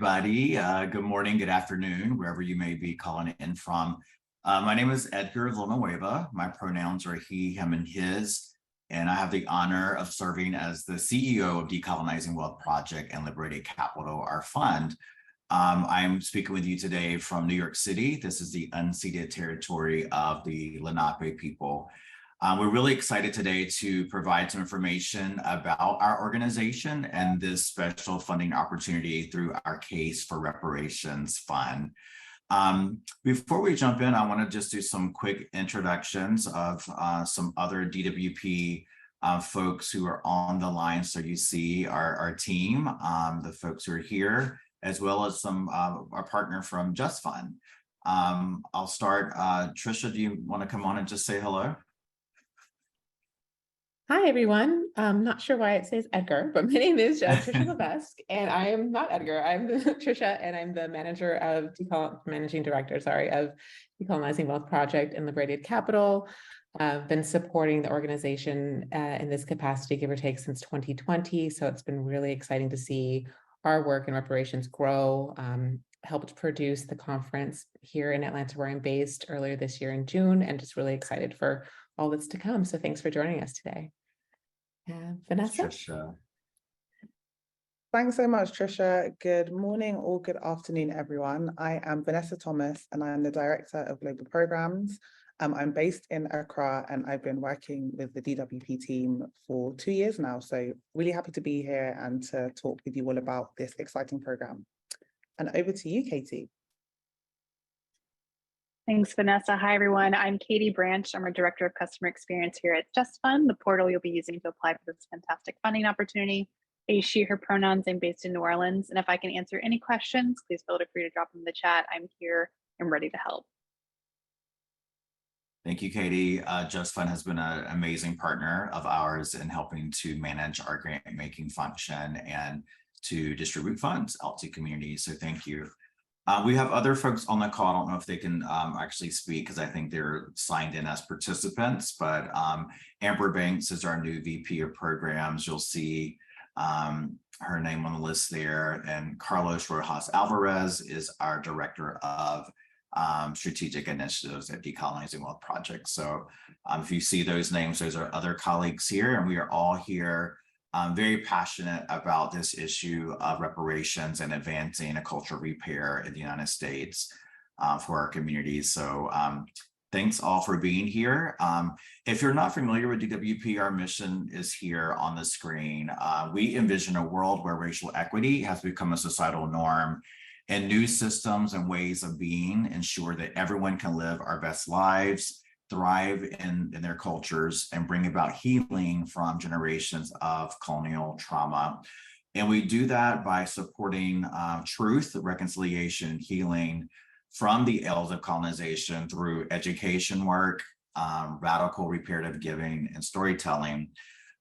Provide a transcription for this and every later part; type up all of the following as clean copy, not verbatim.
everybody. Good morning, good afternoon, wherever you may be calling in from. My name is Edgar Villanueva. My pronouns are he, him, and his, and I have the honor of serving as the CEO of Decolonizing Wealth Project and Liberated Capital, our fund. I'm speaking with you today from New York City. This is the unceded territory of the Lenape people. We're really excited today to provide some information about our organization and this special funding opportunity through our Case4Reparations fund. Before we jump in, I want to just do some quick introductions of some other DWP folks who are on the line. So you see our team, the folks who are here, as well as some our partner from Just Fund. I'll start. Trisha, do you want to come on and just say hello? Hi, everyone. I'm not sure why it says Edgar, but my name is Trisha Levesque, and I am not Edgar. I'm Trisha, and I'm the managing director, of Decolonizing Wealth Project and Liberated Capital. I've been supporting the organization in this capacity, give or take, since 2020. So it's been really exciting to see our work in reparations grow. Helped produce the conference here in Atlanta, where I'm based, earlier this year in June, and just really excited for all that's to come. So thanks for joining us today. Vanessa? Trisha. Thanks so much, Trisha. Good morning or good afternoon, everyone. I am Vanessa Thomas, and I am the Director of Global Programs. I'm based in Accra, and I've been working with the DWP team for 2 years now. So really happy to be here and to talk with you all about this exciting program. And over to you, Katie. Thanks, Vanessa. Hi, everyone. I'm Katie Branch. I'm our Director of Customer Experience here at Just Fund, the portal you'll be using to apply for this fantastic funding opportunity. I use she, her pronouns. I'm based in New Orleans. And if I can answer any questions, please feel free to drop them in the chat. I'm here and ready to help. Thank you, Katie. Just Fund has been an amazing partner of ours in helping to manage our grant-making function and to distribute funds out to communities. So thank you. We have other folks on the call. I don't know if they can actually speak because I think they're signed in as participants, but Amber Banks is our new VP of Programs. You'll see her name on the list there. And Carlos Rojas Alvarez is our Director of Strategic Initiatives at Decolonizing Wealth Project. So if you see those names, those are other colleagues here, and we are all here very passionate about this issue of reparations and advancing a culture of repair in the United States for our communities. So thanks all for being here. If you're not familiar with DWP, our mission is here on the screen. We envision a world where racial equity has become a societal norm, and new systems and ways of being ensure that everyone can live our best lives, thrive in their cultures, and bring about healing from generations of colonial trauma. And we do that by supporting truth, reconciliation, healing from the ills of colonization through education work, radical reparative giving, and storytelling.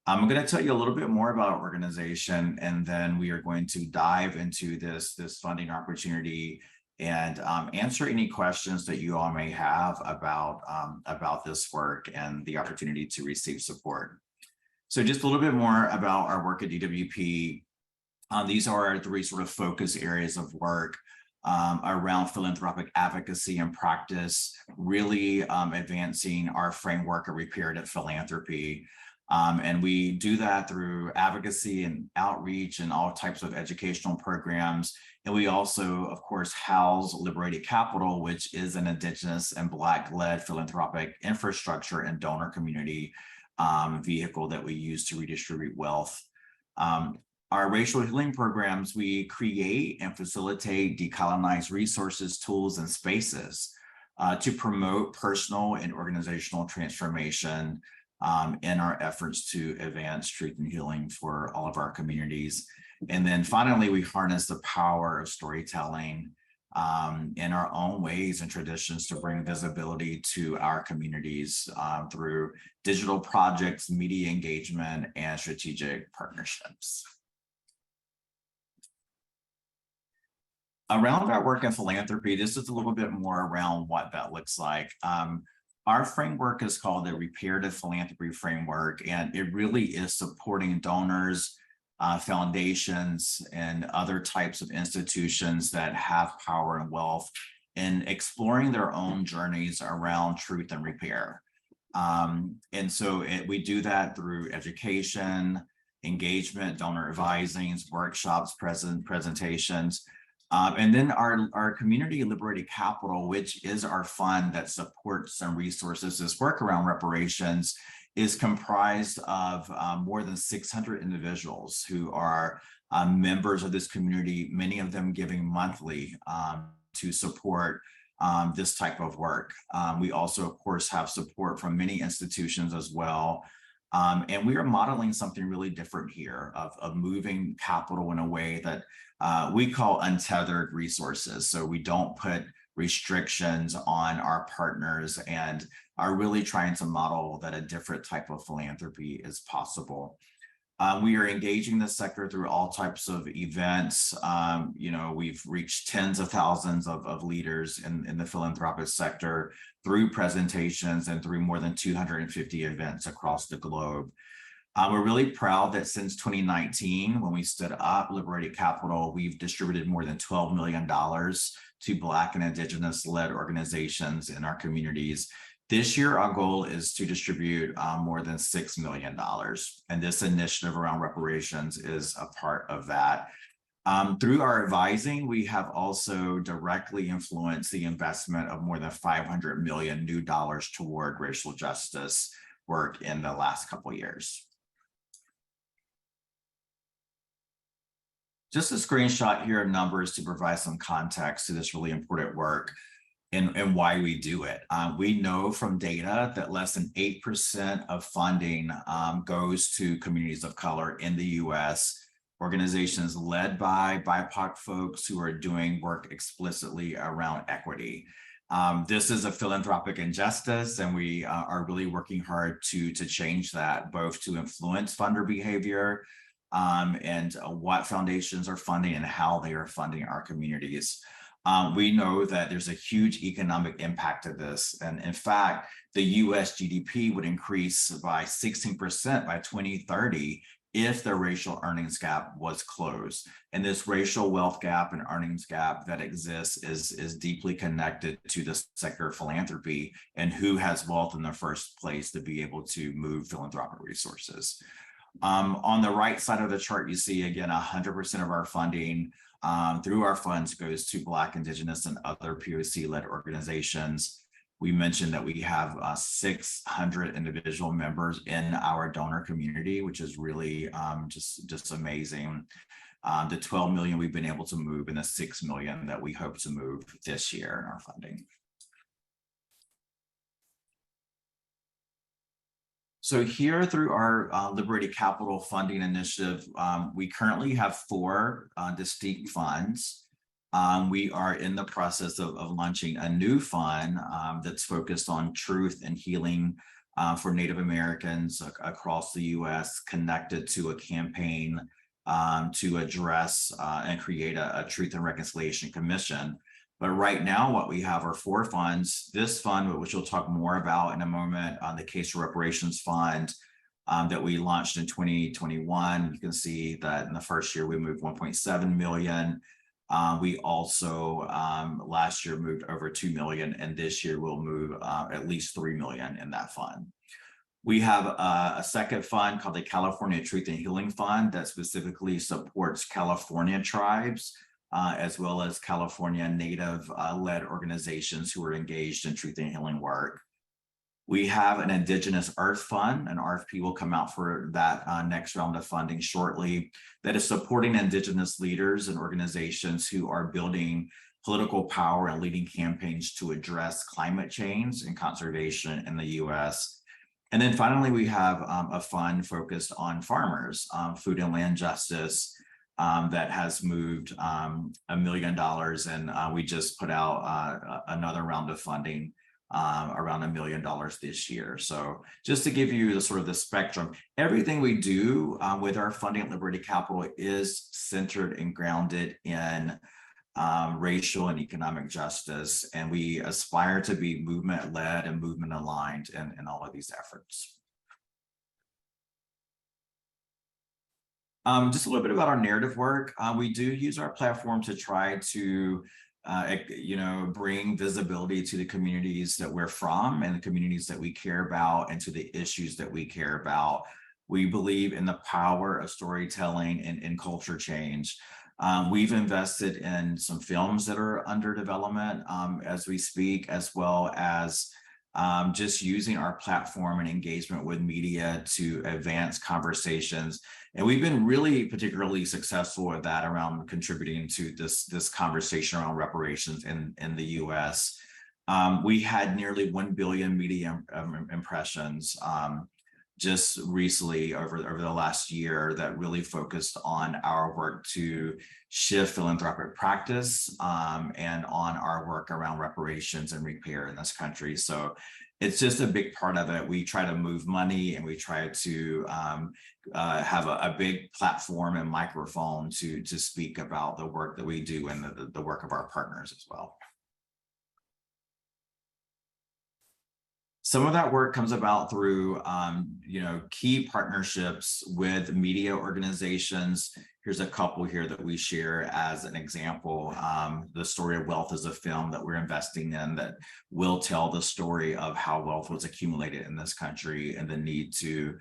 I'm going to tell you a little bit more about our organization, and then we are going to dive into this funding opportunity and answer any questions that you all may have about this work and the opportunity to receive support. So just a little bit more about our work at DWP. These are our three sort of focus areas of work around philanthropic advocacy and practice, really advancing our framework of reparative philanthropy. And we do that through advocacy and outreach and all types of educational programs. And we also, of course, house Liberated Capital, which is an Indigenous and Black-led philanthropic infrastructure and donor community vehicle that we use to redistribute wealth. Our racial healing programs, we create and facilitate decolonized resources, tools, and spaces to promote personal and organizational transformation in our efforts to advance truth and healing for all of our communities. And then finally, we harness the power of storytelling in our own ways and traditions to bring visibility to our communities through digital projects, media engagement, and strategic partnerships. Around our work in philanthropy, this is a little bit more around what that looks like. Our framework is called the Reparative Philanthropy Framework, and it really is supporting donors, foundations and other types of institutions that have power and wealth in exploring their own journeys around truth and repair. And so we do that through education, engagement, donor advisings, workshops, presentations. And then our community Liberated Capital, which is our fund that supports and resources this work around reparations, is comprised of more than 600 individuals who are members of this community, many of them giving monthly to support this type of work. We also, of course, have support from many institutions as well. And we are modeling something really different here of moving capital in a way that we call untethered resources. So we don't put restrictions on our partners and are really trying to model that a different type of philanthropy is possible. We are engaging the sector through all types of events. You know, we've reached tens of thousands of leaders in the philanthropic sector through presentations and through more than 250 events across the globe. We're really proud that since 2019, when we stood up Liberated Capital, we've distributed more than $12 million to Black and Indigenous-led organizations in our communities. This year, our goal is to distribute more than $6 million. And this initiative around reparations is a part of that. Through our advising, we have also directly influenced the investment of more than $500 million new dollars toward racial justice work in the last couple of years. Just a screenshot here of numbers to provide some context to this really important work and why we do it. We know from data that less than 8% of funding goes to communities of color in the US, organizations led by BIPOC folks who are doing work explicitly around equity. This is a philanthropic injustice, and we are really working hard to change that, both to influence funder behavior and what foundations are funding and how they are funding our communities. We know that there's a huge economic impact of this. And in fact, the US GDP would increase by 16% by 2030 if the racial earnings gap was closed. And this racial wealth gap and earnings gap that exists is deeply connected to the sector of philanthropy and who has wealth in the first place to be able to move philanthropic resources. On the right side of the chart, you see, again, 100% of our funding through our funds goes to Black, Indigenous, and other POC-led organizations. We mentioned that we have 600 individual members in our donor community, which is really just amazing. The 12 million we've been able to move and the 6 million that we hope to move this year in our funding. So here through our Liberated Capital funding initiative, we currently have 4 distinct funds. We are in the process of launching a new fund that's focused on truth and healing for Native Americans across the US, connected to a campaign to address and create a Truth and Reconciliation Commission. But right now, what we have are 4 funds. This fund, which we'll talk more about in a moment, on the Case4Reparations fund that we launched in 2021. You can see that in the first year, we moved 1.7 million. We also last year moved over 2 million, and this year we'll move at least 3 million in that fund. We have a second fund called the California Truth and Healing Fund that specifically supports California tribes, as well as California Native-led organizations who are engaged in truth and healing work. We have an Indigenous Earth Fund. An RFP will come out for that next round of funding shortly, that is supporting Indigenous leaders and organizations who are building political power and leading campaigns to address climate change and conservation in the US. And then finally, we have a fund focused on farmers, food and land justice, that has moved $1 million, and we just put out another round of funding around $1 million this year. So just to give you the sort of the spectrum, everything we do with our funding at Liberated Capital is centered and grounded in racial and economic justice, and we aspire to be movement-led and movement-aligned in all of these efforts. Just a little bit about our narrative work. We do use our platform to try to bring visibility to the communities that we're from and the communities that we care about and to the issues that we care about. We believe in the power of storytelling and culture change. We've invested in some films that are under development as we speak, as well as just using our platform and engagement with media to advance conversations. And we've been really particularly successful with that around contributing to this conversation around reparations in the US. We had nearly 1 billion media impressions just recently over the last year that really focused on our work to shift philanthropic practice and on our work around reparations and repair in this country. So it's just a big part of it. We try to move money and we try to have a big platform and microphone to speak about the work that we do and the work of our partners as well. Some of that work comes about through, key partnerships with media organizations. Here's a couple here that we share as an example. The story of wealth is a film that we're investing in that will tell the story of how wealth was accumulated in this country and the need to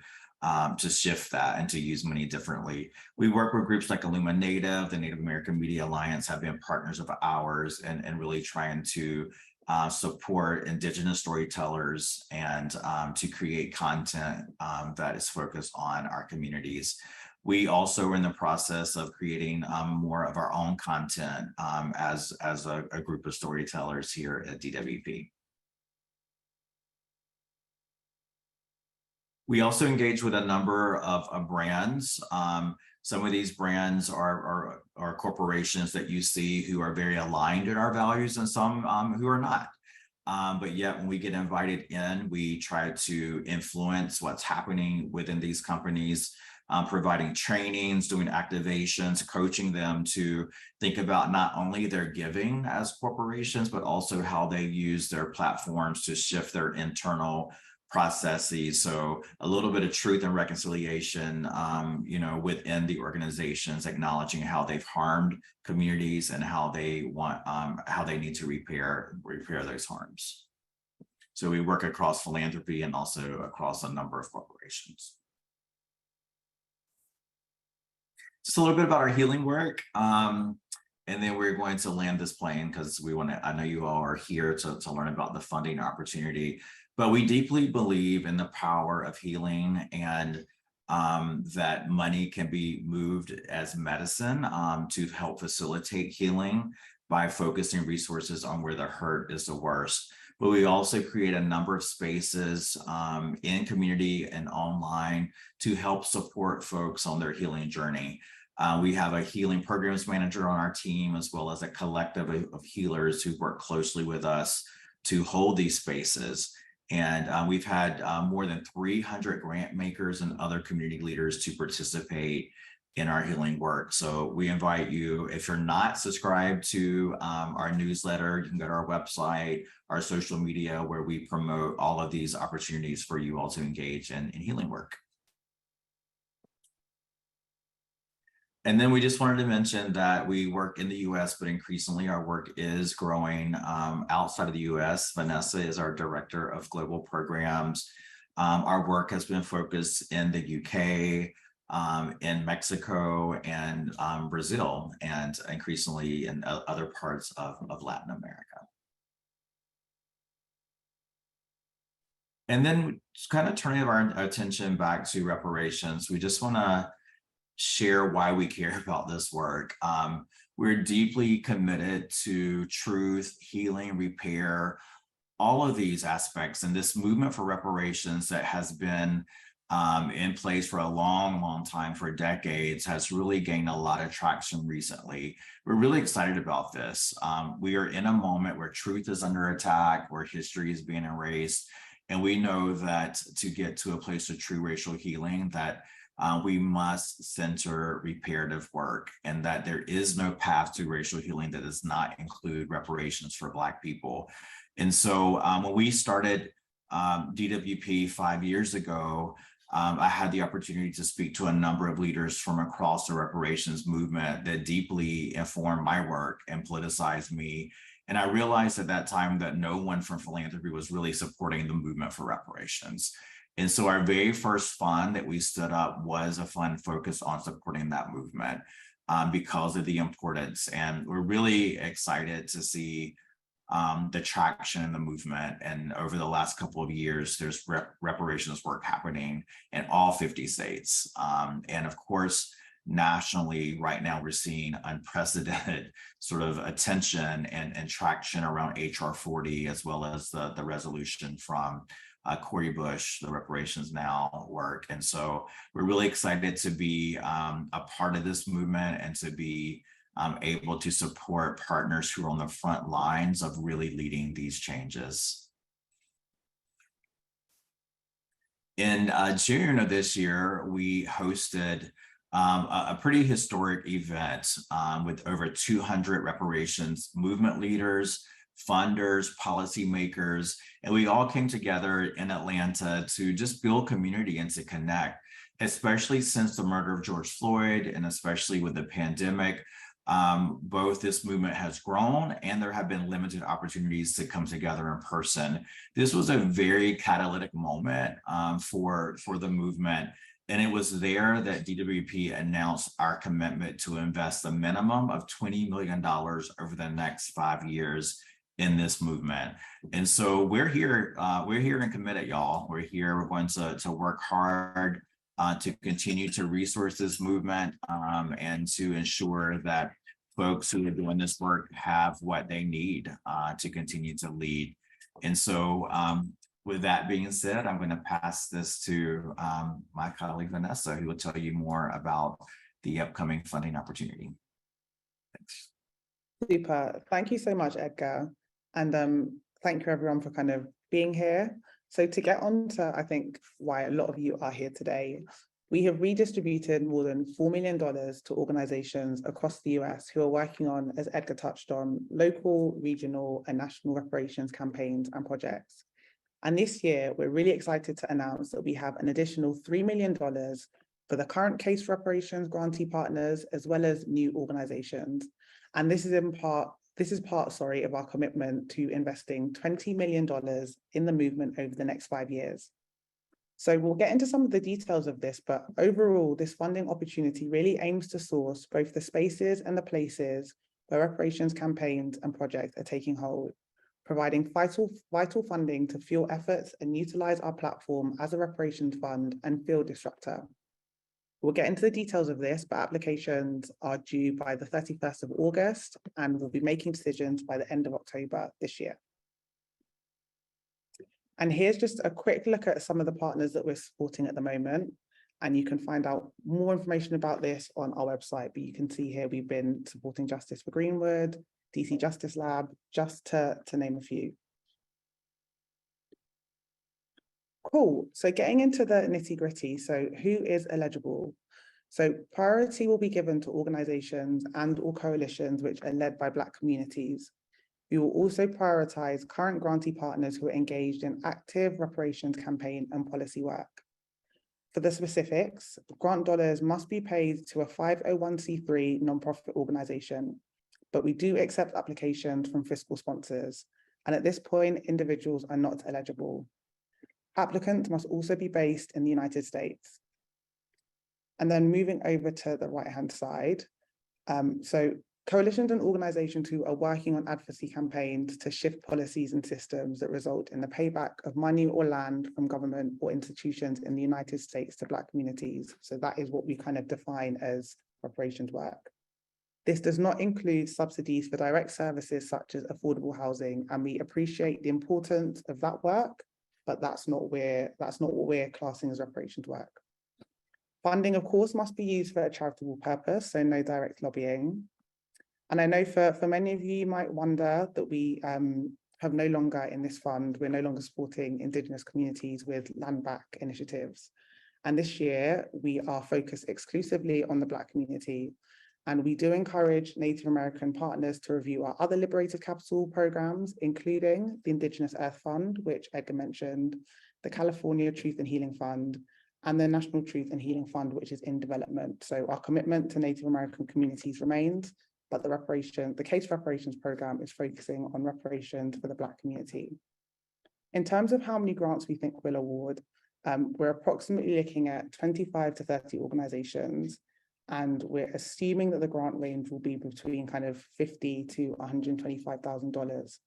shift that and to use money differently. We work with groups like Native, the Native American Media Alliance have been partners of ours and really trying to support Indigenous storytellers and to create content that is focused on our communities. We also are in the process of creating more of our own content as a group of storytellers here at DWP. We also engage with a number of brands. Some of these brands are corporations that you see who are very aligned in our values and some who are not. But yet when we get invited in, we try to influence what's happening within these companies, providing trainings, doing activations, coaching them to think about not only their giving as corporations, but also how they use their platforms to shift their internal processes. So a little bit of truth and reconciliation, within the organizations, acknowledging how they've harmed communities and how they need to repair those harms. So we work across philanthropy and also across a number of corporations. Just a little bit about our healing work. And then we're going to land this plane because I know you all are here to learn about the funding opportunity. But we deeply believe in the power of healing and that money can be moved as medicine to help facilitate healing by focusing resources on where the hurt is the worst. But we also create a number of spaces in community and online to help support folks on their healing journey. We have a healing programs manager on our team, as well as a collective of healers who work closely with us to hold these spaces. And we've had more than 300 grant makers and other community leaders to participate in our healing work. So we invite you, if you're not subscribed to our newsletter, you can go to our website, our social media, where we promote all of these opportunities for you all to engage in healing work. And then we just wanted to mention that we work in the US, but increasingly our work is growing outside of the US. Vanessa is our Director of Global Programs. Our work has been focused in the UK, in Mexico, and Brazil, and increasingly in other parts of Latin America. And then just kind of turning our attention back to reparations, we just want to share why we care about this work. We're deeply committed to truth, healing, repair, all of these aspects. And this movement for reparations that has been in place for a long time, for decades, has really gained a lot of traction recently. We're really excited about this. We are in a moment where truth is under attack, where history is being erased. And we know that to get to a place of true racial healing, that we must center reparative work, and that there is no path to racial healing that does not include reparations for Black people. And so when we started DWP 5 years ago, I had the opportunity to speak to a number of leaders from across the reparations movement that deeply informed my work and politicized me. And I realized at that time that no one from philanthropy was really supporting the movement for reparations. And so our very first fund that we stood up was a fund focused on supporting that movement because of the importance. And we're really excited to see the traction in the movement. And over the last couple of years, there's reparations work happening in all 50 states. And of course, nationally, right now, we're seeing unprecedented sort of attention and traction around HR 40, as well as the resolution from Cori Bush, the Reparations Now work. And so we're really excited to be a part of this movement and to be able to support partners who are on the front lines of really leading these changes. In June of this year, we hosted a pretty historic event with over 200 reparations movement leaders, funders, policymakers, and we all came together in Atlanta to just build community and to connect, especially since the murder of George Floyd and especially with the pandemic. Both this movement has grown and there have been limited opportunities to come together in person. This was a very catalytic moment for the movement. And it was there that DWP announced our commitment to invest a minimum of $20 million over the next 5 years in this movement. And so we're here and committed, y'all. We're here, we're going to work hard to continue to resource this movement and to ensure that folks who are doing this work have what they need to continue to lead. And so with that being said, I'm going to pass this to my colleague, Vanessa, who will tell you more about the upcoming funding opportunity. Thanks. Super. Thank you so much, Edgar. And thank you everyone for kind of being here. So to get on to, I think, why a lot of you are here today, we have redistributed more than $4 million to organizations across the US who are working on, as Edgar touched on, local, regional, and national reparations campaigns and projects. And this year, we're really excited to announce that we have an additional $3 million for the current Case4Reparations grantee partners, as well as new organizations. And this is part of our commitment to investing $20 million in the movement over the next 5 years. So we'll get into some of the details of this, but overall, this funding opportunity really aims to source both the spaces and the places where reparations campaigns and projects are taking hold, providing vital funding to fuel efforts and utilize our platform as a reparations fund and field disruptor. We'll get into the details of this, but applications are due by the 31st of August, and we'll be making decisions by the end of October this year. And here's just a quick look at some of the partners that we're supporting at the moment. And you can find out more information about this on our website, but you can see here we've been supporting Justice for Greenwood, DC Justice Lab, just to name a few. Cool, so getting into the nitty gritty, so who is eligible? So priority will be given to organizations and or coalitions which are led by Black communities. We will also prioritize current grantee partners who are engaged in active reparations campaign and policy work. For the specifics, grant dollars must be paid to a 501c3 nonprofit organization, but we do accept applications from fiscal sponsors. And at this point, individuals are not eligible. Applicants must also be based in the United States. And then moving over to the right-hand side. So coalitions and organizations who are working on advocacy campaigns to shift policies and systems that result in the payback of money or land from government or institutions in the United States to Black communities. So that is what we kind of define as reparations work. This does not include subsidies for direct services such as affordable housing, and we appreciate the importance of that work, but that's not what we're classing as reparations work. Funding, of course, must be used for a charitable purpose, so no direct lobbying. And I know for many of you might wonder that we have no longer in this fund, we're no longer supporting Indigenous communities with land back initiatives. And this year, we are focused exclusively on the Black community. And we do encourage Native American partners to review our other Liberated Capital programs, including the Indigenous Earth Fund, which Edgar mentioned, the California Truth and Healing Fund, and the National Truth and Healing Fund, which is in development. So our commitment to Native American communities remains, but the Case4Reparations program is focusing on reparations for the Black community. In terms of how many grants we think we'll award, we're approximately looking at 25 to 30 organizations, and we're assuming that the grant range will be between kind of $50,000 to $125,000.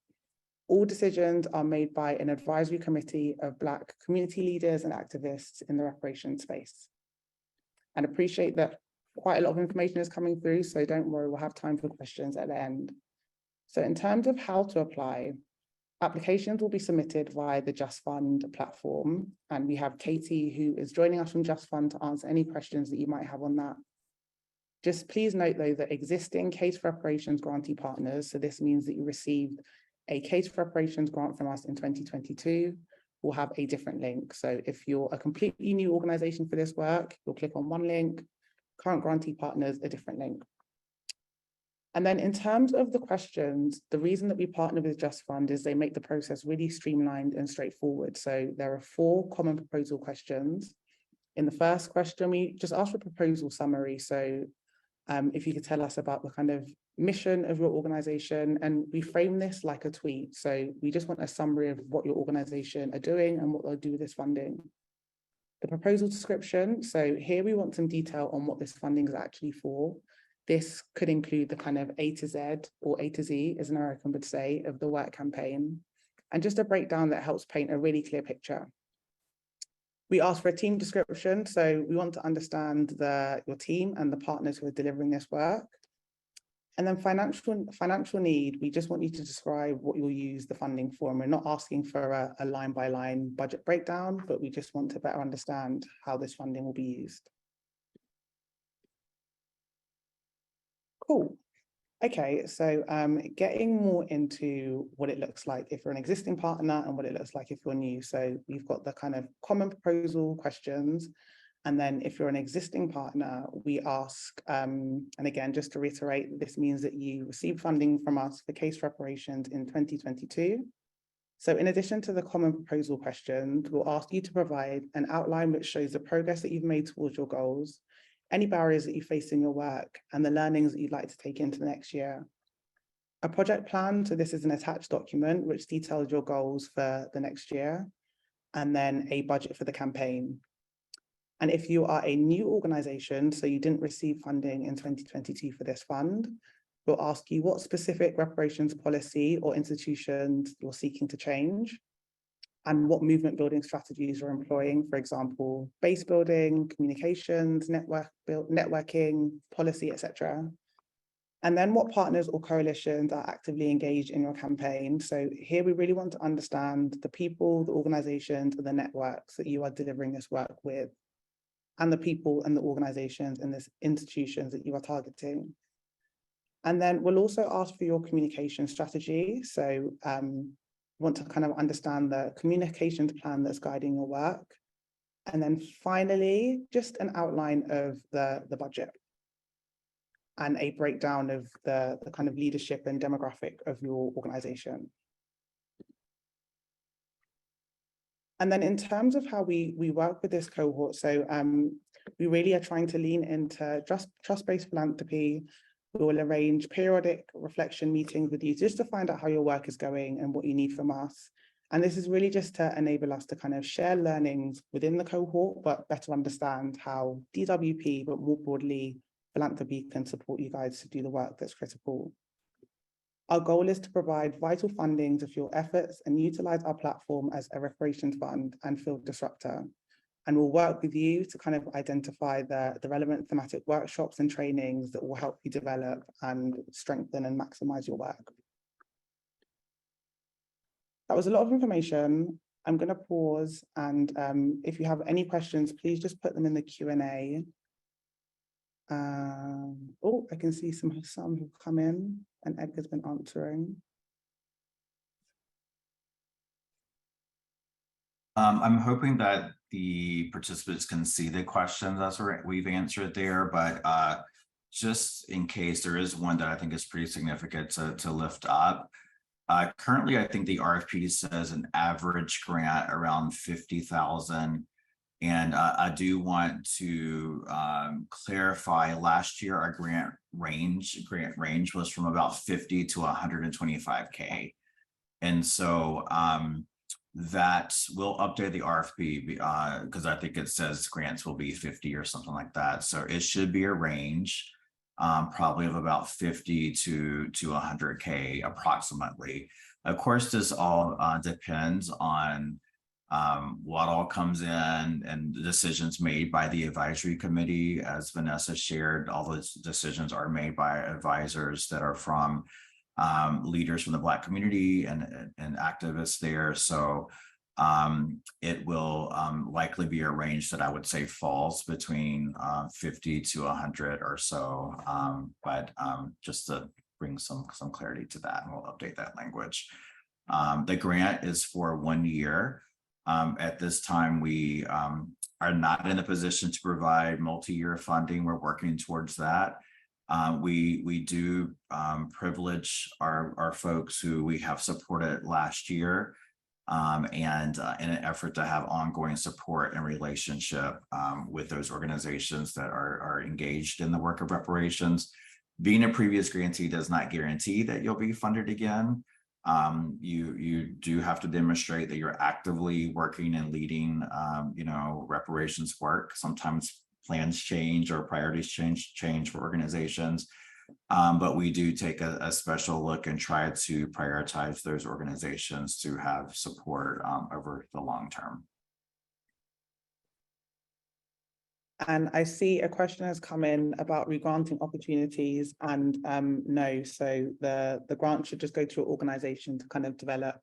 All decisions are made by an advisory committee of Black community leaders and activists in the reparations space. And appreciate that quite a lot of information is coming through, so don't worry, we'll have time for questions at the end. So in terms of how to apply, applications will be submitted via the Just Fund platform, and we have Katie, who is joining us from Just Fund, to answer any questions that you might have on that. Just please note, though, that existing Case4Reparations grantee partners, so this means that you received a Case4Reparations grant from us in 2022, will have a different link. So if you're a completely new organization for this work, you'll click on one link, current grantee partners, a different link. And then in terms of the questions, the reason that we partner with Just Fund is they make the process really streamlined and straightforward. So there are 4 common proposal questions. In the first question, we just ask for a proposal summary. So if you could tell us about the kind of mission of your organization, and we frame this like a tweet. So we just want a summary of what your organization are doing and what they'll do with this funding. The proposal description. So here we want some detail on what this funding is actually for. This could include the kind of A to Z or A to Z, as an American would say, of the work campaign, and just a breakdown that helps paint a really clear picture. We ask for a team description, so we want to understand your team and the partners who are delivering this work. And then financial need, we just want you to describe what you'll use the funding for. And we're not asking for a line-by-line budget breakdown, but we just want to better understand how this funding will be used. Cool. Okay, so getting more into what it looks like if you're an existing partner and what it looks like if you're new. So we've got the kind of common proposal questions. And then if you're an existing partner, we ask, and again, just to reiterate, this means that you received funding from us for Case4Reparations in 2022. So in addition to the common proposal questions, we'll ask you to provide an outline which shows the progress that you've made towards your goals, any barriers that you face in your work, and the learnings that you'd like to take into the next year. A project plan, so this is an attached document which details your goals for the next year, and then a budget for the campaign. And if you are a new organization, so you didn't receive funding in 2022 for this fund, we'll ask you what specific reparations policy or institutions you're seeking to change, and what movement building strategies you're employing, for example, base building, communications, networking, policy, etc. And then what partners or coalitions are actively engaged in your campaign. So here we really want to understand the people, the organizations, and the networks that you are delivering this work with, and the people and the organizations and the institutions that you are targeting. And then we'll also ask for your communication strategy. So want to kind of understand the communications plan that's guiding your work. And then finally, just an outline of the budget and a breakdown of the kind of leadership and demographic of your organization. And then in terms of how we work with this cohort, so we really are trying to lean into trust-based philanthropy. We will arrange periodic reflection meetings with you just to find out how your work is going and what you need from us. And this is really just to enable us to kind of share learnings within the cohort, but better understand how DWP, but more broadly, philanthropy can support you guys to do the work that's critical. Our goal is to provide vital funding to fuel efforts and utilize our platform as a reparations fund and field disruptor. And we'll work with you to kind of identify the relevant thematic workshops and trainings that will help you develop and strengthen and maximize your work. That was a lot of information. I'm going to pause, and if you have any questions, please just put them in the Q&A. Oh, I can see some who've come in, and Edgar's been answering. I'm hoping that the participants can see the questions that's we've answered there, but just in case there is one that I think is pretty significant to lift up. Currently, I think the RFP says an average grant around $50,000. And I do want to clarify, last year our grant range was from about 50 to 125K. And so that will update the RFP because I think it says grants will be 50 or something like that. So it should be a range probably of about 50 to 100K approximately. Of course, this all depends on what all comes in and the decisions made by the advisory committee. As Vanessa shared, all those decisions are made by advisors that are from leaders from the Black community and activists there. So it will likely be a range that I would say falls between 50 to 100 or so. But just to bring some clarity to that, and we'll update that language. The grant is for 1 year. At this time, we are not in a position to provide multi-year funding. We're working towards that. We do privilege our folks who we have supported last year, and in an effort to have ongoing support and relationship with those organizations that are engaged in the work of reparations. Being a previous grantee does not guarantee that you'll be funded again. You do have to demonstrate that you're actively working and leading, reparations work. Sometimes plans change or priorities change for organizations, but we do take a special look and try to prioritize those organizations to have support over the long term. And I see a question has come in about regranting opportunities, and no, so the grant should just go to your organization to kind of develop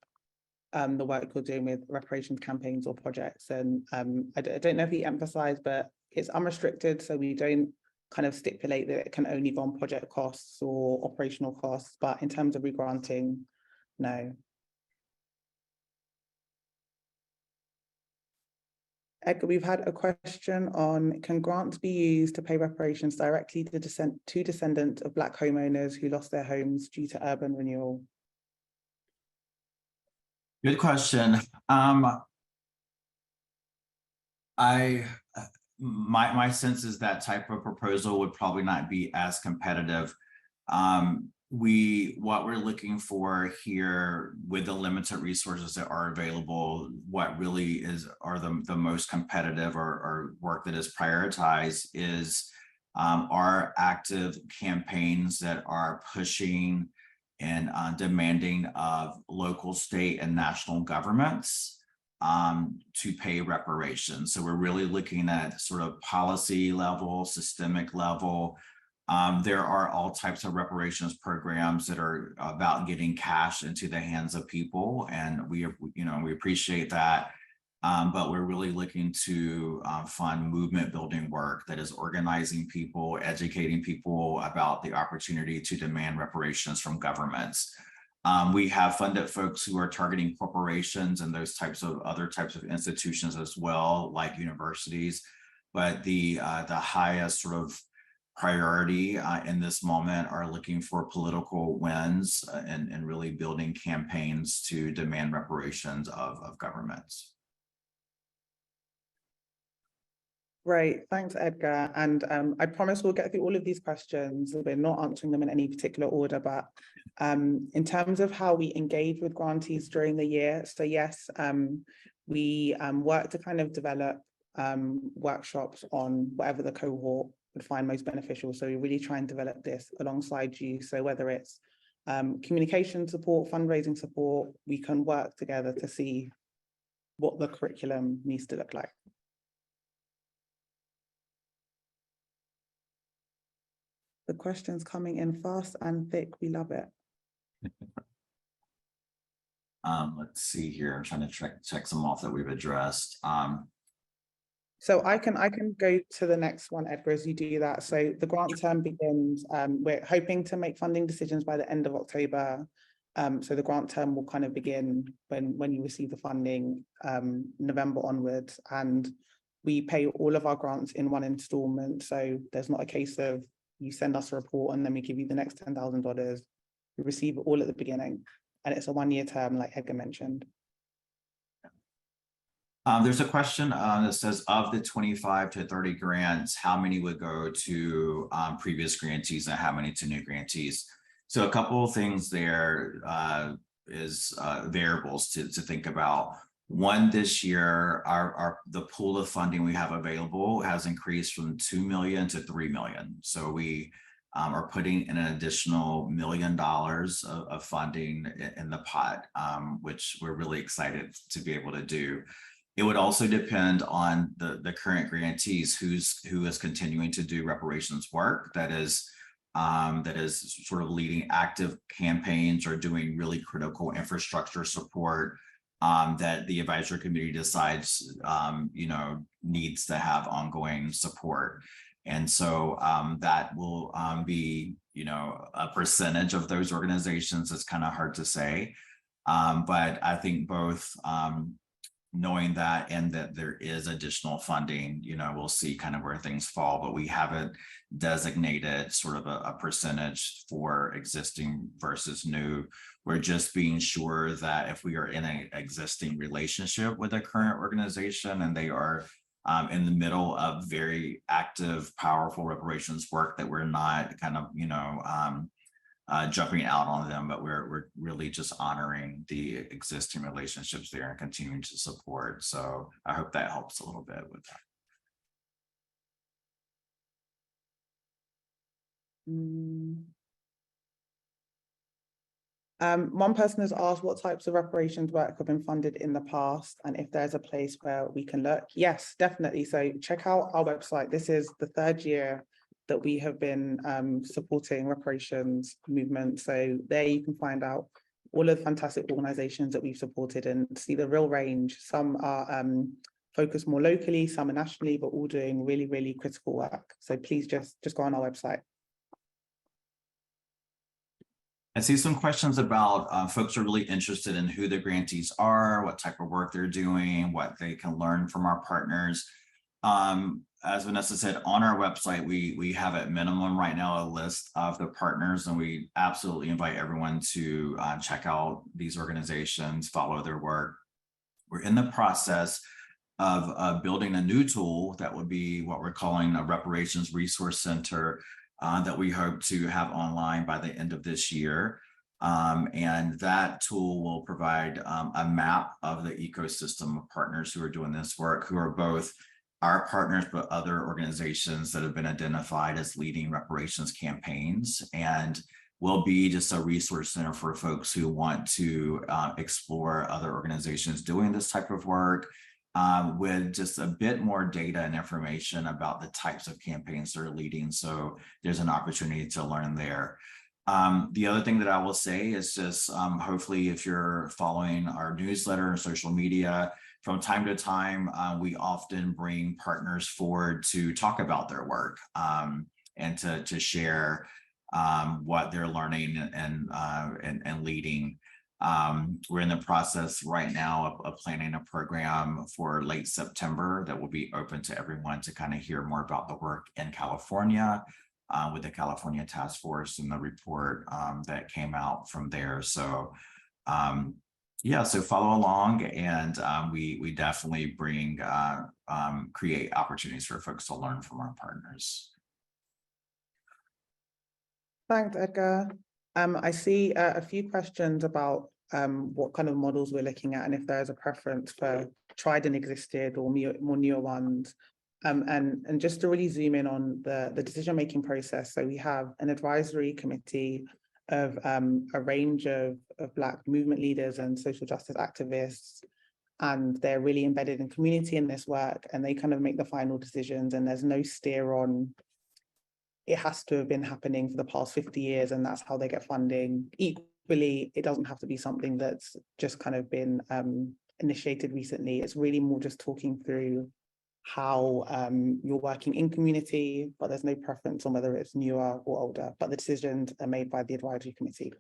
the work you're doing with reparations campaigns or projects. And I don't know if he emphasized, but it's unrestricted, so we don't kind of stipulate that it can only go on project costs or operational costs, but in terms of regranting, no. Edgar, we've had a question on, can grants be used to pay reparations directly to descendants of Black homeowners who lost their homes due to urban renewal? Good question. My sense is that type of proposal would probably not be as competitive. What we're looking for here with the limited resources that are available, what really are the most competitive or work that is prioritized is our active campaigns that are pushing and demanding of local, state, and national governments to pay reparations. So we're really looking at sort of policy level, systemic level. There are all types of reparations programs that are about getting cash into the hands of people, and we appreciate that. But we're really looking to fund movement building work that is organizing people, educating people about the opportunity to demand reparations from governments. We have funded folks who are targeting corporations and those types of other types of institutions as well, like universities. But the highest sort of priority in this moment are looking for political wins and really building campaigns to demand reparations of governments. Great, thanks, Edgar. And I promise we'll get through all of these questions. We're not answering them in any particular order, but in terms of how we engage with grantees during the year, so yes, we work to kind of develop workshops on whatever the cohort would find most beneficial. So we really try and develop this alongside you. So whether it's communication support, fundraising support, we can work together to see what the curriculum needs to look like. The questions coming in fast and thick. We love it. Let's see here. I'm trying to check some off that we've addressed. So I can go to the next one, Edgar, as you do that. So the grant term begins. We're hoping to make funding decisions by the end of October. So the grant term will kind of begin when you receive the funding, November onwards, and we pay all of our grants in one installment. So there's not a case of you send us a report and then we give you the next $10,000. We receive it all at the beginning, and it's a 1-year term, like Edgar mentioned. There's a question that says, of the 25 to 30 grants, how many would go to previous grantees and how many to new grantees? So a couple of things there is variables to think about. One, this year, the pool of funding we have available has increased from 2 million to 3 million. So we are putting in an additional $1 million of funding in the pot, which we're really excited to be able to do. It would also depend on the current grantees who is continuing to do reparations work that is sort of leading active campaigns or doing really critical infrastructure support that the advisory committee decides needs to have ongoing support. And so that will be a percentage of those organizations. It's kind of hard to say, but I think both knowing that and that there is additional funding, we'll see kind of where things fall, but we haven't designated sort of a percentage for existing versus new. We're just being sure that if we are in an existing relationship with a current organization and they are in the middle of very active, powerful reparations work, that we're not kind of, jumping out on them, but we're really just honoring the existing relationships there and continuing to support. So I hope that helps a little bit with that. One person has asked what types of reparations work have been funded in the past and if there's a place where we can look. Yes, definitely. So check out our website. This is the 3rd year that we have been supporting reparations movement. So there you can find out all of the fantastic organizations that we've supported and see the real range. Some are focused more locally, some are nationally, but all doing really, really critical work. So please just go on our website. I see some questions about folks are really interested in who the grantees are, what type of work they're doing, what they can learn from our partners. As Vanessa said, on our website, we have at minimum right now a list of the partners, and we absolutely invite everyone to check out these organizations, follow their work. We're in the process of building a new tool that would be what we're calling a Reparations Resource Center that we hope to have online by the end of this year. And that tool will provide a map of the ecosystem of partners who are doing this work, who are both our partners, but other organizations that have been identified as leading reparations campaigns, and will be just a resource center for folks who want to explore other organizations doing this type of work with just a bit more data and information about the types of campaigns they're leading. So there's an opportunity to learn there. The other thing that I will say is just hopefully if you're following our newsletter and social media, from time to time, we often bring partners forward to talk about their work and to share what they're learning and leading. We're in the process right now of planning a program for late September that will be open to everyone to kind of hear more about the work in California with the California Task Force and the report that came out from there. So yeah, so follow along, and we definitely create opportunities for folks to learn from our partners. Thanks, Edgar. I see a few questions about what kind of models we're looking at and if there's a preference for tried and existed or more newer ones. And just to really zoom in on the decision-making process. So we have an advisory committee of a range of Black movement leaders and social justice activists, and they're really embedded in community in this work, and they kind of make the final decisions, and there's no steer on it has to have been happening for the past 50 years and that's how they get funding. Equally, it doesn't have to be something that's just kind of been initiated recently. It's really more just talking through how you're working in community, but there's no preference on whether it's newer or older, but the decisions are made by the advisory committee.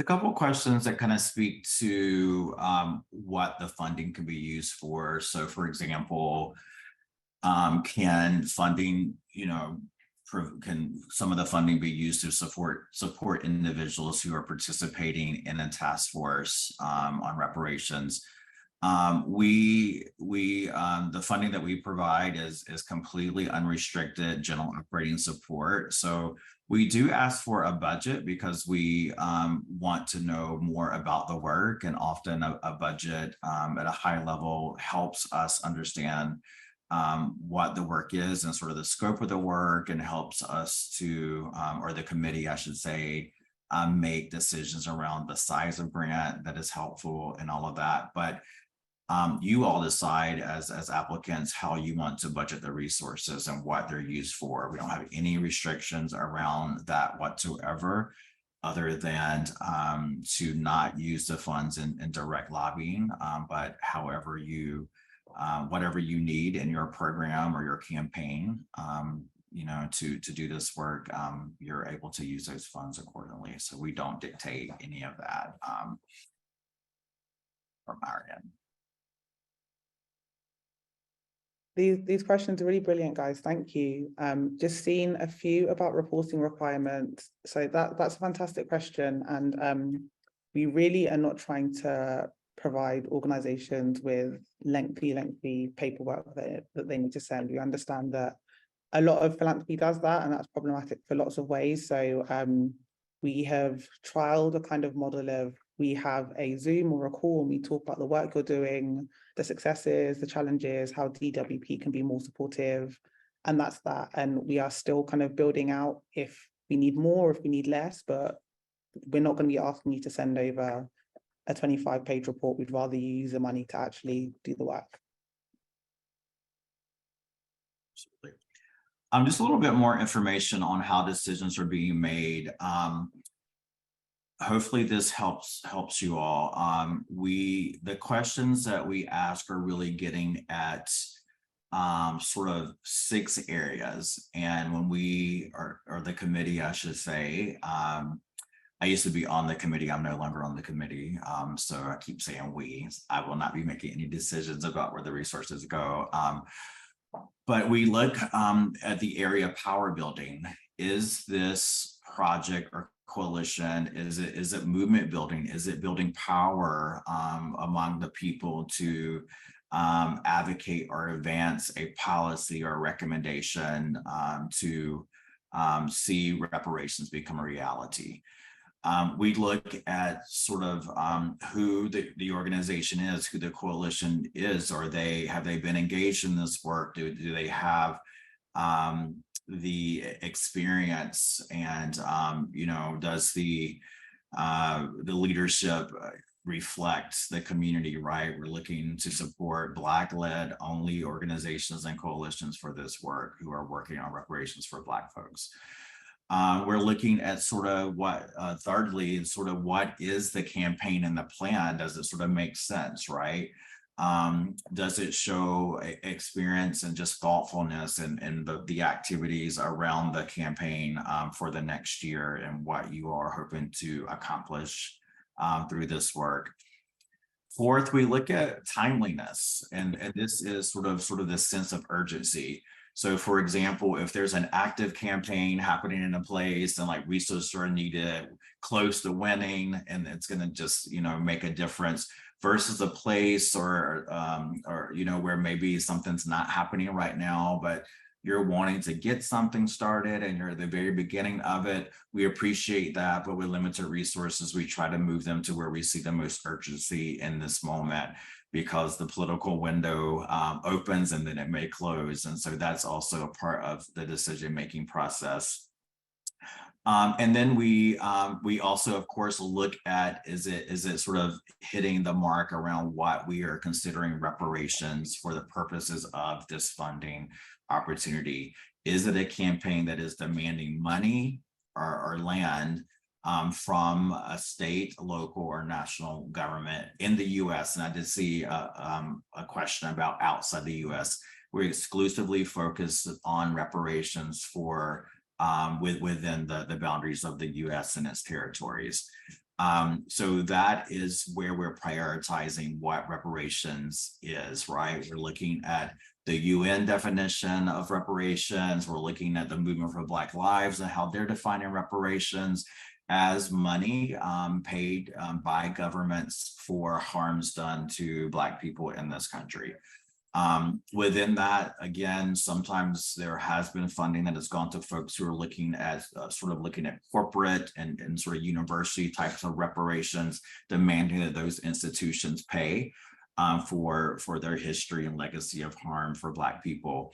A couple of questions that kind of speak to what the funding can be used for. So for example, can funding, can some of the funding be used to support individuals who are participating in a task force on reparations. The funding that we provide is completely unrestricted general operating support. So we do ask for a budget because we want to know more about the work, and often a budget at a high level helps us understand what the work is and sort of the scope of the work, and helps us to, or the committee, I should say, make decisions around the size of grant that is helpful and all of that. But you all decide as applicants how you want to budget the resources and what they're used for. We don't have any restrictions around that whatsoever, other than to not use the funds in direct lobbying, but however you whatever you need in your program or your campaign, you know, to do this work, you're able to use those funds accordingly. So we don't dictate any of that from our end. These questions are really brilliant, guys. Thank you. Just seen a few about reporting requirements. So that's a fantastic question. And we really are not trying to provide organizations with lengthy paperwork that they need to send. We understand that a lot of philanthropy does that, and that's problematic for lots of ways. So we have trialed a kind of model of, we have a Zoom or a call and we talk about the work you're doing, the successes, the challenges, how DWP can be more supportive. And that's that. And we are still kind of building out if we need more, if we need less, but we're not going to be asking you to send over a 25-page report. We'd rather you use the money to actually do the work. Absolutely. Just a little bit more information on how decisions are being made. Hopefully this helps you all. The questions that we ask are really getting at sort of 6 areas. And when we or the committee, I should say, I used to be on the committee. I'm no longer on the committee. So I keep saying we. I will not be making any decisions about where the resources go. But we look at the area of power building. Is this project or coalition, is it movement building? Is it building power among the people to advocate or advance a policy or a recommendation to see reparations become a reality? We look at sort of who the organization is, who the coalition is. Have they been engaged in this work? Do they have the experience, and you know, does the leadership reflect the community, right? We're looking to support Black-led only organizations and coalitions for this work who are working on reparations for Black folks. We're looking at sort of what, thirdly, sort of what is the campaign and the plan? Does it sort of make sense, right? Does it show experience and just thoughtfulness and the activities around the campaign for the next year and what you are hoping to accomplish through this work? Fourth, we look at timeliness, and this is sort of this sense of urgency. So for example, if there's an active campaign happening in a place and like resources are needed close to winning, and it's going to just, you know, make a difference, versus a place or you know, where maybe something's not happening right now, but you're wanting to get something started and you're at the very beginning of it. We appreciate that, but with limited resources, we try to move them to where we see the most urgency in this moment, because the political window opens and then it may close. And so that's also a part of the decision-making process. And then we also, of course, look at, is it sort of hitting the mark around what we are considering reparations for the purposes of this funding opportunity? Is it a campaign that is demanding money or land from a state, local, or national government in the US? And I did see a question about outside the US. We're exclusively focused on reparations for within the boundaries of the US and its territories. So that is where we're prioritizing what reparations is, right? We're looking at the UN definition of reparations. We're looking at the movement for Black lives and how they're defining reparations as money paid by governments for harms done to Black people in this country. Within that, again, sometimes there has been funding that has gone to folks who are looking at looking at corporate and sort of university types of reparations, demanding that those institutions pay for their history and legacy of harm for Black people.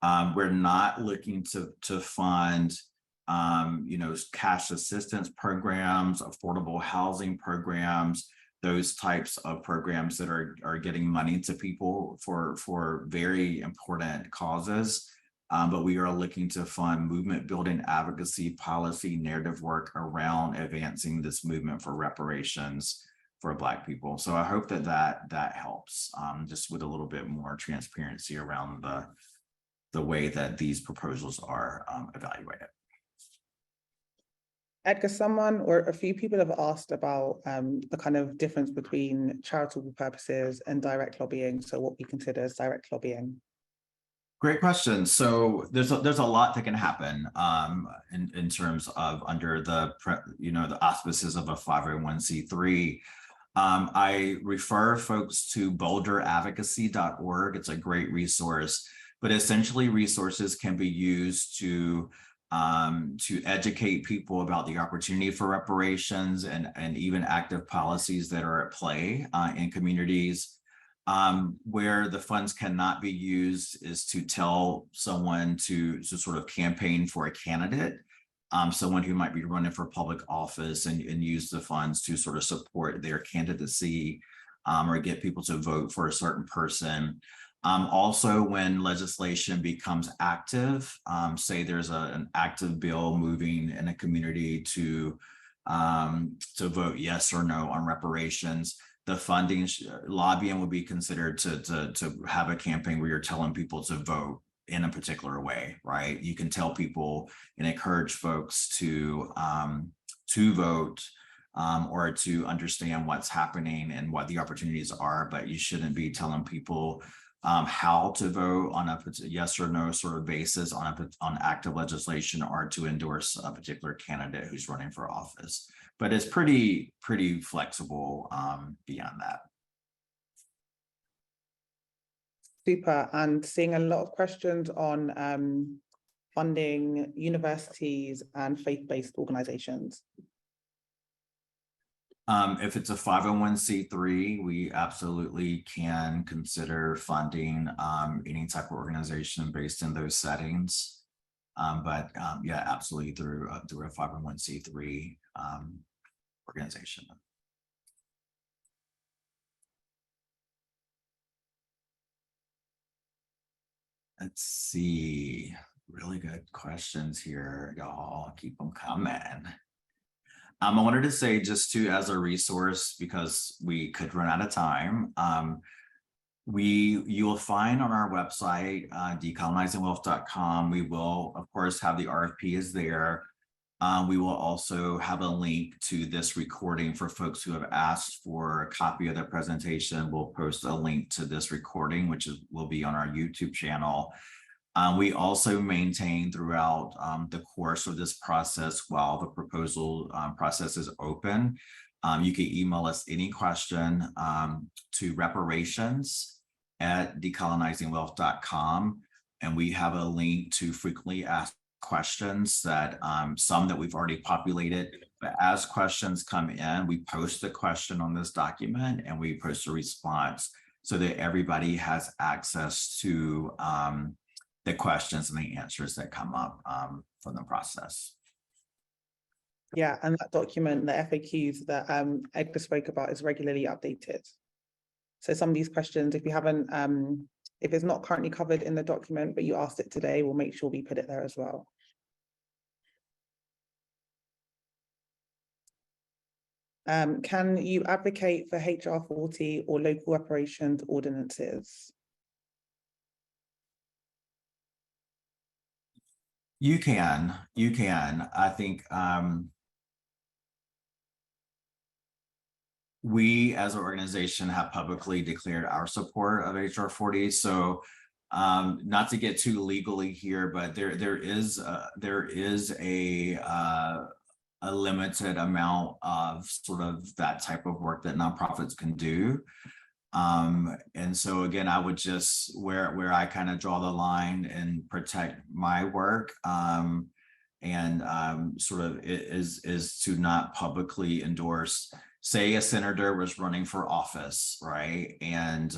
We're not looking to fund cash assistance programs, affordable housing programs, those types of programs that are getting money to people for very important causes. But we are looking to fund movement building, advocacy, policy, narrative work around advancing this movement for reparations for Black people. So I hope that helps, just with a little bit more transparency around the way that these proposals are evaluated. Edgar, someone or a few people have asked about the kind of difference between charitable purposes and direct lobbying. So what we consider as direct lobbying. Great question. So there's a lot that can happen in terms of under the auspices of a 501c3. I refer folks to boulderadvocacy.org. It's a great resource, but essentially resources can be used to educate people about the opportunity for reparations and even active policies that are at play in communities. Where the funds cannot be used is to tell someone to sort of campaign for a candidate, someone who might be running for public office and use the funds to sort of support their candidacy or get people to vote for a certain person. Also, when legislation becomes active, say there's an active bill moving in a community to vote yes or no on reparations, the funding lobbying would be considered to have a campaign where you're telling people to vote in a particular way, right? You can tell people and encourage folks to vote or to understand what's happening and what the opportunities are, but you shouldn't be telling people how to vote on a yes or no sort of basis on active legislation or to endorse a particular candidate who's running for office. But it's pretty flexible beyond that. Super. And seeing a lot of questions on funding universities and faith-based organizations. If it's a 501c3, we absolutely can consider funding any type of organization based in those settings. But yeah, absolutely through a 501c3 organization. Let's see, really good questions here, y'all. Keep them coming. I wanted to say just to as a resource, because we could run out of time, you will find on our website, decolonizingwealth.com, we will, of course, have the RFP is there. We will also have a link to this recording for folks who have asked for a copy of the presentation. We'll post a link to this recording, which will be on our YouTube channel. We also maintain throughout the course of this process while the proposal process is open. You can email us any question to reparations@decolonizingwealth.com. And we have a link to frequently asked questions that some that we've already populated. But as questions come in, we post the question on this document and we post a response so that everybody has access to the questions and the answers that come up from the process. Yeah, and that document, the FAQs that Edgar spoke about, is regularly updated. So some of these questions, if you haven't, if it's not currently covered in the document, but you asked it today, we'll make sure we put it there as well. Can you advocate for HR 40 or local reparations ordinances? You can. I think we as an organization have publicly declared our support of HR 40. So not to get too legally here, but there is a limited amount of sort of that type of work that nonprofits can do. And so again, I would just where I kind of draw the line and protect my work, sort of is to not publicly endorse, say a senator was running for office, right? And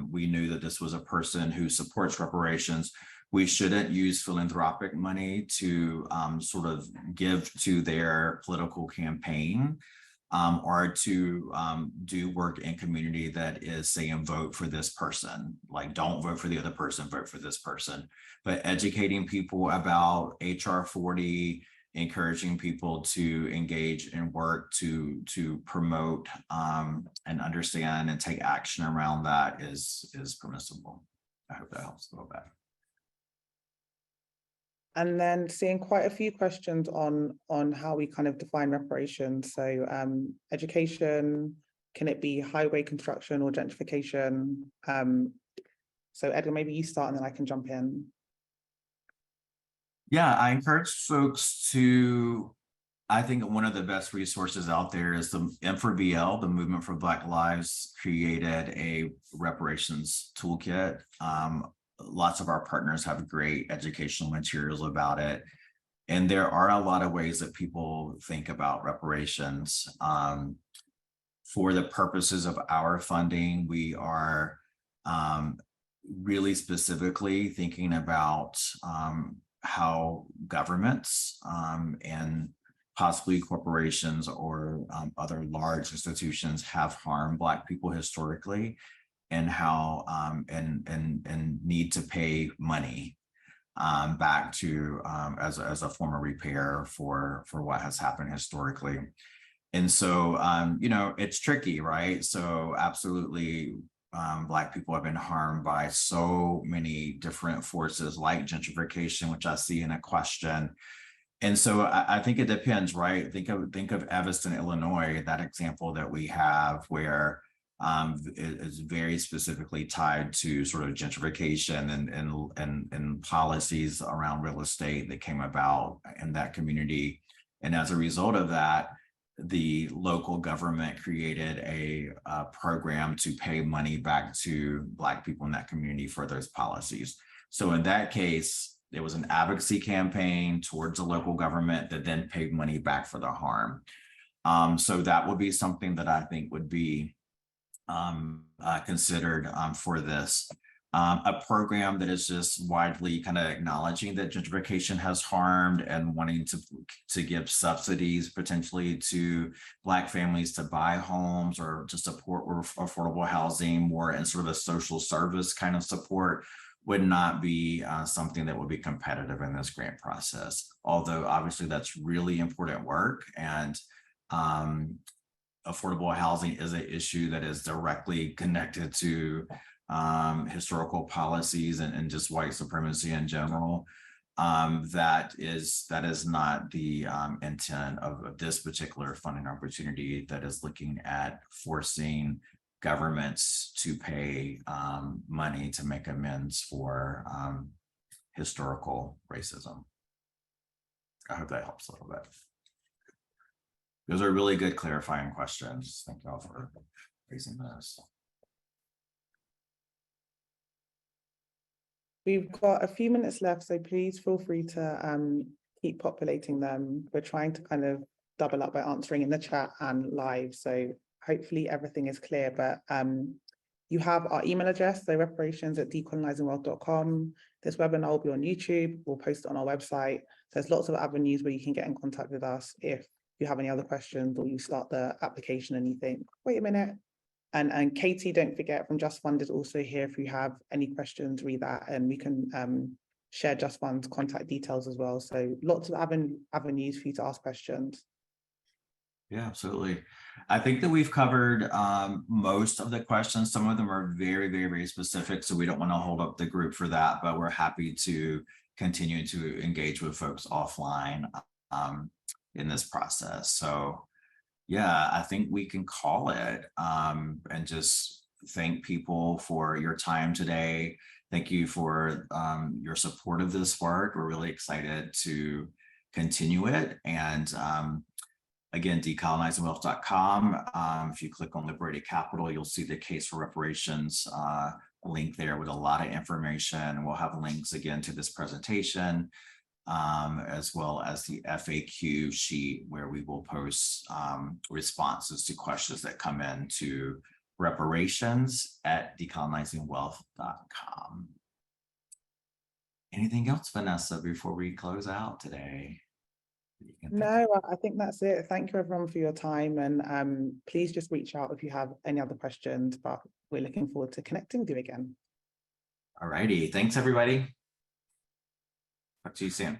we knew that this was a person who supports reparations. We shouldn't use philanthropic money to sort of give to their political campaign, or to do work in community that is saying vote for this person, like don't vote for the other person, vote for this person. But educating people about HR 40, encouraging people to engage in work to promote and understand and take action around that is permissible. I hope that helps a little bit. And then seeing quite a few questions on how we kind of define reparations. So education, can it be highway construction or gentrification? So Edgar, maybe you start and then I can jump in. Yeah, I encourage folks to, I think one of the best resources out there is the M4BL, the Movement for Black Lives, created a reparations toolkit. Lots of our partners have great educational materials about it. And there are a lot of ways that people think about reparations. For the purposes of our funding, we are really specifically thinking about how governments and possibly corporations or other large institutions have harmed Black people historically, and how and need to pay money back to as a form of repair for what has happened historically. And so you know, it's tricky, right? So absolutely, Black people have been harmed by so many different forces like gentrification, which I see in a question. And so I think it depends, right? Think of Evanston, Illinois, that example that we have where it is very specifically tied to sort of gentrification and policies around real estate that came about in that community. And as a result of that, the local government created a program to pay money back to Black people in that community for those policies. So in that case, there was an advocacy campaign towards the local government that then paid money back for the harm. So that would be something that I think would be considered for this. A program that is just widely kind of acknowledging that gentrification has harmed and wanting to give subsidies potentially to Black families to buy homes or to support affordable housing more in sort of a social service kind of support would not be something that would be competitive in this grant process. Although obviously that's really important work, and affordable housing is an issue that is directly connected to historical policies and just white supremacy in general. That is not the intent of this particular funding opportunity that is looking at forcing governments to pay money to make amends for historical racism. I hope that helps a little bit. Those are really good clarifying questions. Thank you all for raising those. We've got a few minutes left, so please feel free to keep populating them. We're trying to kind of double up by answering in the chat and live, so hopefully everything is clear. But you have our email address, so reparations@decolonizingwealth.com. This webinar will be on YouTube. We'll post it on our website. There's lots of avenues where you can get in contact with us if you have any other questions or you start the application and you think, wait a minute. And Katie, don't forget, from Just Fund is also here. If you have any questions, read that, and we can share Just Fund's contact details as well. So lots of avenues for you to ask questions. Yeah, absolutely. I think that we've covered most of the questions. Some of them are very, very, very specific, so we don't want to hold up the group for that, but we're happy to continue to engage with folks offline in this process. So yeah, I think we can call it and just thank people for your time today. Thank you for your support of this work. We're really excited to continue it. And again, decolonizingwealth.com. If you click on Liberated Capital, you'll see the Case for Reparations link there with a lot of information. We'll have links again to this presentation, as well as the FAQ sheet where we will post responses to questions that come in to reparations@decolonizingwealth.com. Anything else, Vanessa, before we close out today? No, I think that's it. Thank you everyone for your time, and please just reach out if you have any other questions, but we're looking forward to connecting with you again. All righty. Thanks, everybody. Talk to you soon.